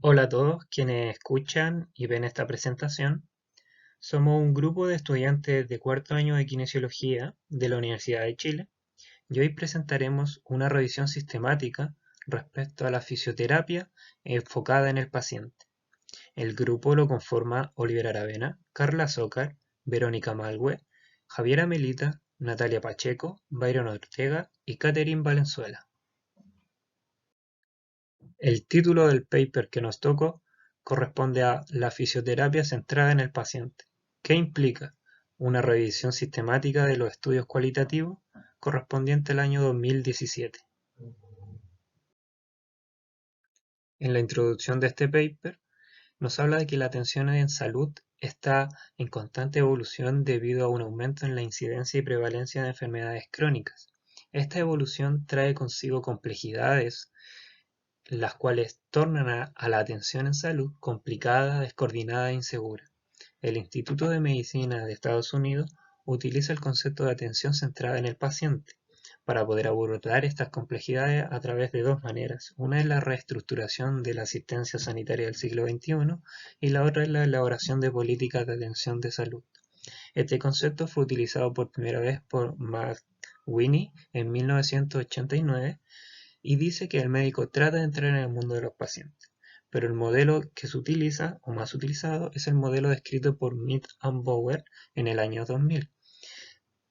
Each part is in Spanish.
Hola a todos quienes escuchan y ven esta presentación. Somos un grupo de estudiantes de cuarto año de Kinesiología de la Universidad de Chile y hoy presentaremos una revisión sistemática respecto a la fisioterapia enfocada en el paciente. El grupo lo conforma Oliver Aravena, Carla Zócar, Verónica Malhue, Javiera Melita, Natalia Pacheco, Byron Ortega y Catherine Valenzuela. El título del paper que nos tocó corresponde a "La fisioterapia centrada en el paciente", que implica una revisión sistemática de los estudios cualitativos correspondiente al año 2017. En la introducción de este paper nos habla de que la atención en salud está en constante evolución debido a un aumento en la incidencia y prevalencia de enfermedades crónicas. Esta evolución trae consigo complejidades las cuales tornan a la atención en salud complicada, descoordinada e insegura. El Instituto de Medicina de Estados Unidos utiliza el concepto de atención centrada en el paciente para poder abordar estas complejidades a través de dos maneras. Una es la reestructuración de la asistencia sanitaria del siglo XXI y la otra es la elaboración de políticas de atención de salud. Este concepto fue utilizado por primera vez por McWhinney en 1989 y dice que el médico trata de entrar en el mundo de los pacientes, pero el modelo que se utiliza o más utilizado es el modelo descrito por Mead and Bower en el año 2000,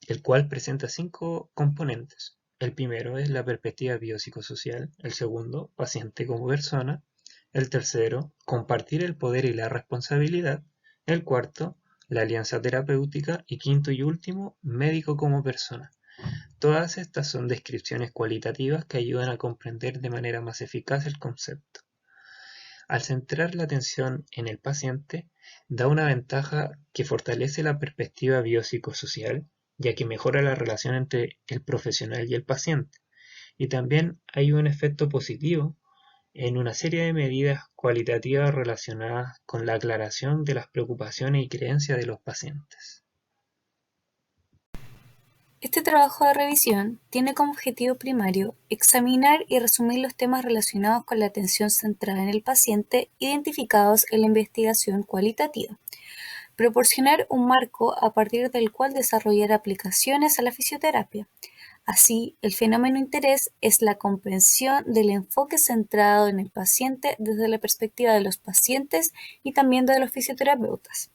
el cual presenta 5 componentes. El primero es la perspectiva biopsicosocial, el segundo, paciente como persona, el tercero, compartir el poder y la responsabilidad, el cuarto, la alianza terapéutica y quinto y último, médico como persona. Todas estas son descripciones cualitativas que ayudan a comprender de manera más eficaz el concepto. Al centrar la atención en el paciente, da una ventaja que fortalece la perspectiva biopsicosocial, ya que mejora la relación entre el profesional y el paciente. Y también hay un efecto positivo en una serie de medidas cualitativas relacionadas con la aclaración de las preocupaciones y creencias de los pacientes. Este trabajo de revisión tiene como objetivo primario examinar y resumir los temas relacionados con la atención centrada en el paciente identificados en la investigación cualitativa, proporcionar un marco a partir del cual desarrollar aplicaciones a la fisioterapia. Así, el fenómeno interés es la comprensión del enfoque centrado en el paciente desde la perspectiva de los pacientes y también de los fisioterapeutas.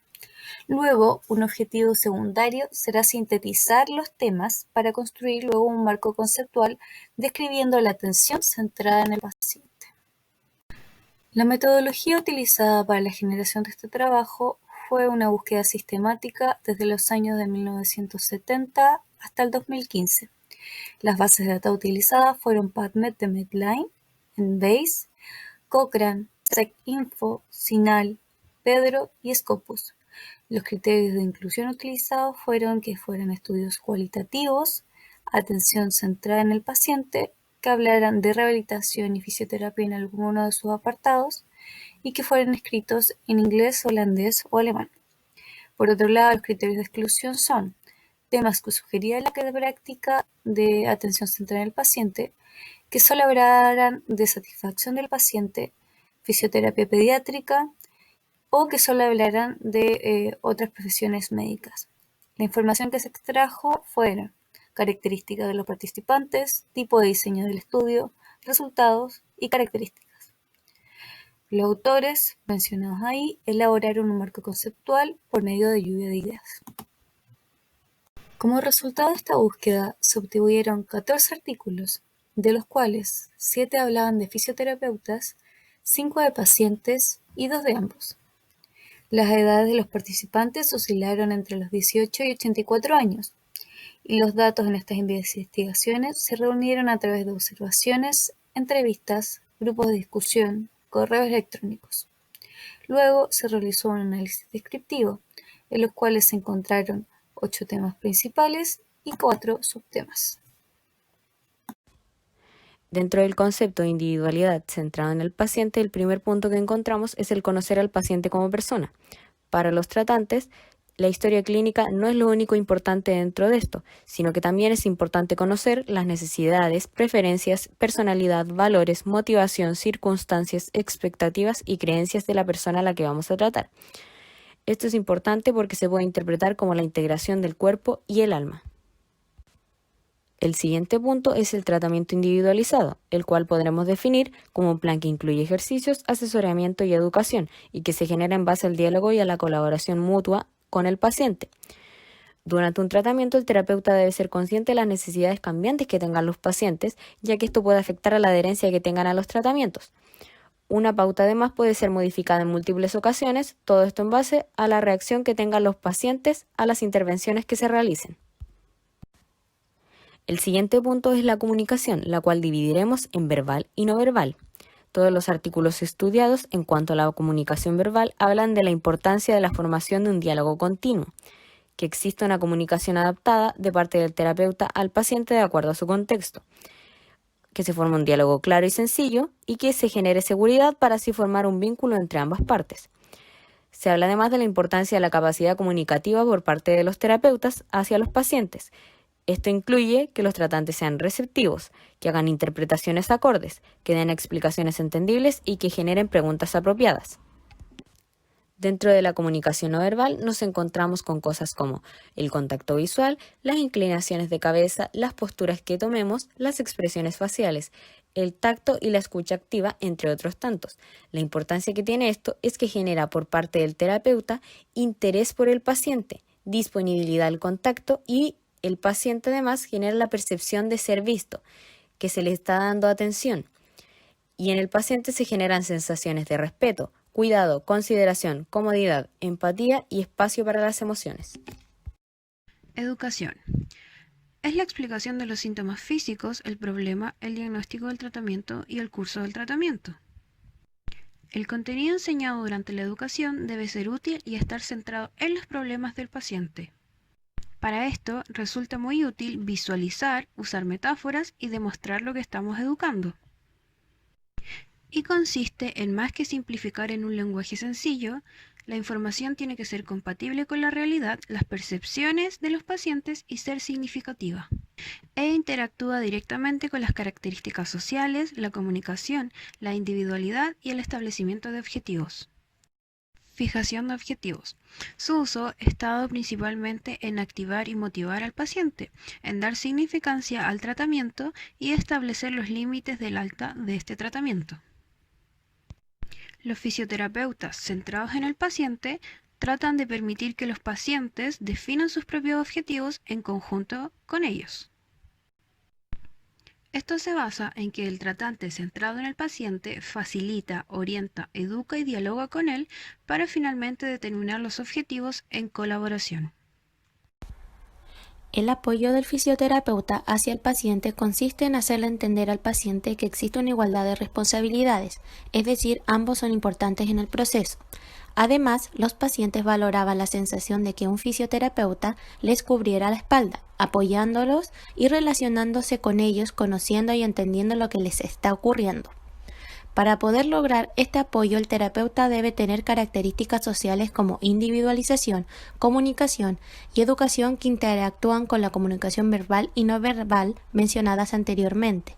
Luego, un objetivo secundario será sintetizar los temas para construir luego un marco conceptual describiendo la atención centrada en el paciente. La metodología utilizada para la generación de este trabajo fue una búsqueda sistemática desde los años de 1970 hasta el 2015. Las bases de datos utilizadas fueron PubMed de Medline, Embase, Cochrane, PsycInfo, CINAHL, Pedro y Scopus. Los criterios de inclusión utilizados fueron que fueran estudios cualitativos, atención centrada en el paciente, que hablaran de rehabilitación y fisioterapia en alguno de sus apartados y que fueran escritos en inglés, holandés o alemán. Por otro lado, los criterios de exclusión son temas que sugerían la práctica de atención centrada en el paciente, que solo hablaran de satisfacción del paciente, fisioterapia pediátrica, o que solo hablaran de otras profesiones médicas. La información que se extrajo fueron características de los participantes, tipo de diseño del estudio, resultados y características. Los autores mencionados ahí elaboraron un marco conceptual por medio de lluvia de ideas. Como resultado de esta búsqueda se obtuvieron 14 artículos, de los cuales 7 hablaban de fisioterapeutas, 5 de pacientes y 2 de ambos. Las edades de los participantes oscilaron entre los 18 y 84 años, y los datos en estas investigaciones se reunieron a través de observaciones, entrevistas, grupos de discusión, correos electrónicos. Luego se realizó un análisis descriptivo, en los cuales se encontraron 8 temas principales y 4 subtemas. Dentro del concepto de individualidad centrado en el paciente, el primer punto que encontramos es el conocer al paciente como persona. Para los tratantes, La historia clínica no es lo único importante dentro de esto, sino que también es importante conocer las necesidades, preferencias, personalidad, valores, motivación, circunstancias, expectativas y creencias de la persona a la que vamos a tratar. Esto es importante porque se puede interpretar como la integración del cuerpo y el alma. El siguiente punto es el tratamiento individualizado, el cual podremos definir como un plan que incluye ejercicios, asesoramiento y educación, y que se genera en base al diálogo y a la colaboración mutua con el paciente. Durante un tratamiento, el terapeuta debe ser consciente de las necesidades cambiantes que tengan los pacientes, ya que esto puede afectar a la adherencia que tengan a los tratamientos. Una pauta además puede ser modificada en múltiples ocasiones, todo esto en base a la reacción que tengan los pacientes a las intervenciones que se realicen. El siguiente punto es la comunicación, la cual dividiremos en verbal y no verbal. Todos los artículos estudiados en cuanto a la comunicación verbal hablan de la importancia de la formación de un diálogo continuo, que exista una comunicación adaptada de parte del terapeuta al paciente de acuerdo a su contexto, que se forme un diálogo claro y sencillo y que se genere seguridad para así formar un vínculo entre ambas partes. Se habla además de la importancia de la capacidad comunicativa por parte de los terapeutas hacia los pacientes. Esto incluye que los tratantes sean receptivos, que hagan interpretaciones acordes, que den explicaciones entendibles y que generen preguntas apropiadas. Dentro de la comunicación no verbal nos encontramos con cosas como el contacto visual, las inclinaciones de cabeza, las posturas que tomemos, las expresiones faciales, el tacto y la escucha activa, entre otros tantos. La importancia que tiene esto es que genera por parte del terapeuta interés por el paciente, disponibilidad al contacto y el paciente además genera la percepción de ser visto, que se le está dando atención. Y en el paciente se generan sensaciones de respeto, cuidado, consideración, comodidad, empatía y espacio para las emociones. Educación. Es la explicación de los síntomas físicos, el problema, el diagnóstico del tratamiento y el curso del tratamiento. El contenido enseñado durante la educación debe ser útil y estar centrado en los problemas del paciente. Para esto resulta muy útil visualizar, usar metáforas y demostrar lo que estamos educando. Y consiste en más que simplificar en un lenguaje sencillo, la información tiene que ser compatible con la realidad, las percepciones de los pacientes y ser significativa. E interactúa directamente con las características sociales, la comunicación, la individualidad y el establecimiento de objetivos. Fijación de objetivos. Su uso está dado principalmente en activar y motivar al paciente, en dar significancia al tratamiento y establecer los límites del alta de este tratamiento. Los fisioterapeutas centrados en el paciente tratan de permitir que los pacientes definan sus propios objetivos en conjunto con ellos. Esto se basa en que el tratante centrado en el paciente facilita, orienta, educa y dialoga con él para finalmente determinar los objetivos en colaboración. El apoyo del fisioterapeuta hacia el paciente consiste en hacerle entender al paciente que existe una igualdad de responsabilidades, es decir, ambos son importantes en el proceso. Además, los pacientes valoraban la sensación de que un fisioterapeuta les cubriera la espalda, apoyándolos y relacionándose con ellos, conociendo y entendiendo lo que les está ocurriendo. Para poder lograr este apoyo, el terapeuta debe tener características sociales como individualización, comunicación y educación que interactúan con la comunicación verbal y no verbal mencionadas anteriormente.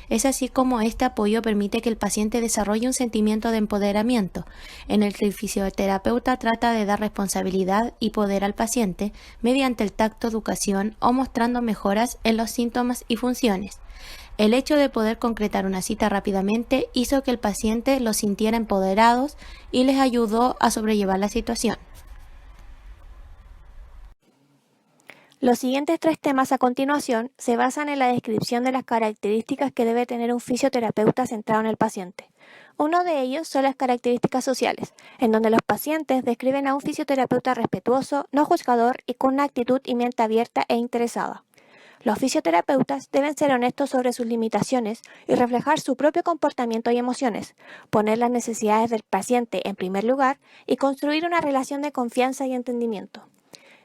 Es así como este apoyo permite que el paciente desarrolle un sentimiento de empoderamiento, en el que el fisioterapeuta trata de dar responsabilidad y poder al paciente mediante el tacto, educación o mostrando mejoras en los síntomas y funciones. El hecho de poder concretar una cita rápidamente hizo que el paciente los sintiera empoderados y les ayudó a sobrellevar la situación. Los siguientes 3 temas a continuación se basan en la descripción de las características que debe tener un fisioterapeuta centrado en el paciente. Uno de ellos son las características sociales, en donde los pacientes describen a un fisioterapeuta respetuoso, no juzgador y con una actitud y mente abierta e interesada. Los fisioterapeutas deben ser honestos sobre sus limitaciones y reflejar su propio comportamiento y emociones, poner las necesidades del paciente en primer lugar y construir una relación de confianza y entendimiento.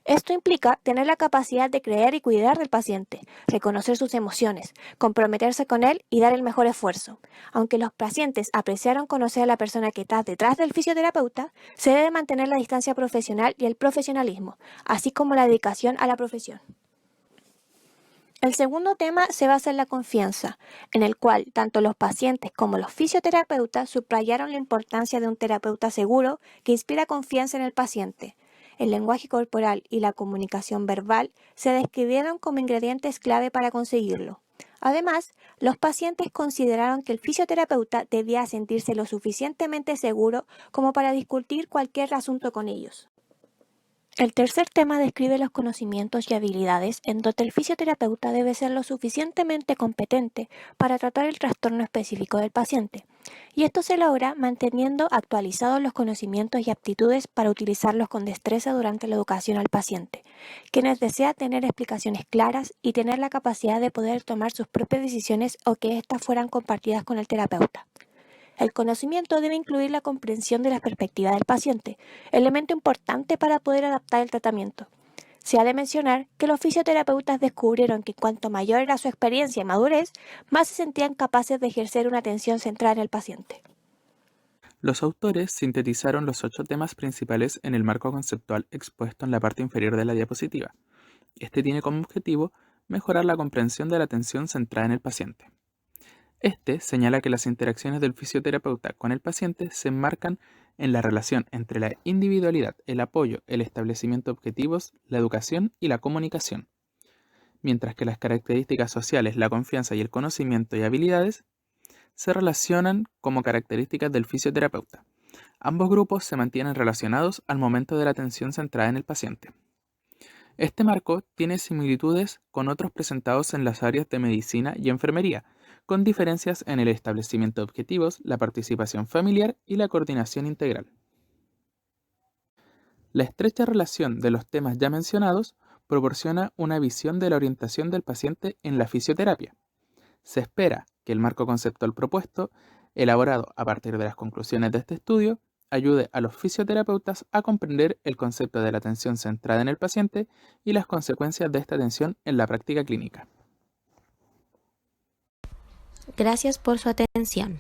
Esto implica tener la capacidad de creer y cuidar del paciente, reconocer sus emociones, comprometerse con él y dar el mejor esfuerzo. Aunque los pacientes apreciaron conocer a la persona que está detrás del fisioterapeuta, se debe mantener la distancia profesional y el profesionalismo, así como la dedicación a la profesión. El segundo tema se basa en la confianza, en el cual tanto los pacientes como los fisioterapeutas subrayaron la importancia de un terapeuta seguro que inspira confianza en el paciente. El lenguaje corporal y la comunicación verbal se describieron como ingredientes clave para conseguirlo. Además, los pacientes consideraron que el fisioterapeuta debía sentirse lo suficientemente seguro como para discutir cualquier asunto con ellos. El tercer tema describe los conocimientos y habilidades en donde el fisioterapeuta debe ser lo suficientemente competente para tratar el trastorno específico del paciente, y esto se logra manteniendo actualizados los conocimientos y aptitudes para utilizarlos con destreza durante la educación al paciente, quienes desea tener explicaciones claras y tener la capacidad de poder tomar sus propias decisiones o que éstas fueran compartidas con el terapeuta. El conocimiento debe incluir la comprensión de la perspectiva del paciente, elemento importante para poder adaptar el tratamiento. Se ha de mencionar que los fisioterapeutas descubrieron que cuanto mayor era su experiencia y madurez, más se sentían capaces de ejercer una atención centrada en el paciente. Los autores sintetizaron los 8 temas principales en el marco conceptual expuesto en la parte inferior de la diapositiva. Este tiene como objetivo mejorar la comprensión de la atención centrada en el paciente. Este señala que las interacciones del fisioterapeuta con el paciente se enmarcan en la relación entre la individualidad, el apoyo, el establecimiento de objetivos, la educación y la comunicación, mientras que las características sociales, la confianza y el conocimiento y habilidades se relacionan como características del fisioterapeuta. Ambos grupos se mantienen relacionados al momento de la atención centrada en el paciente. Este marco tiene similitudes con otros presentados en las áreas de medicina y enfermería, con diferencias en el establecimiento de objetivos, la participación familiar y la coordinación integral. La estrecha relación de los temas ya mencionados proporciona una visión de la orientación del paciente en la fisioterapia. Se espera que el marco conceptual propuesto, elaborado a partir de las conclusiones de este estudio, ayude a los fisioterapeutas a comprender el concepto de la atención centrada en el paciente y las consecuencias de esta atención en la práctica clínica. Gracias por su atención.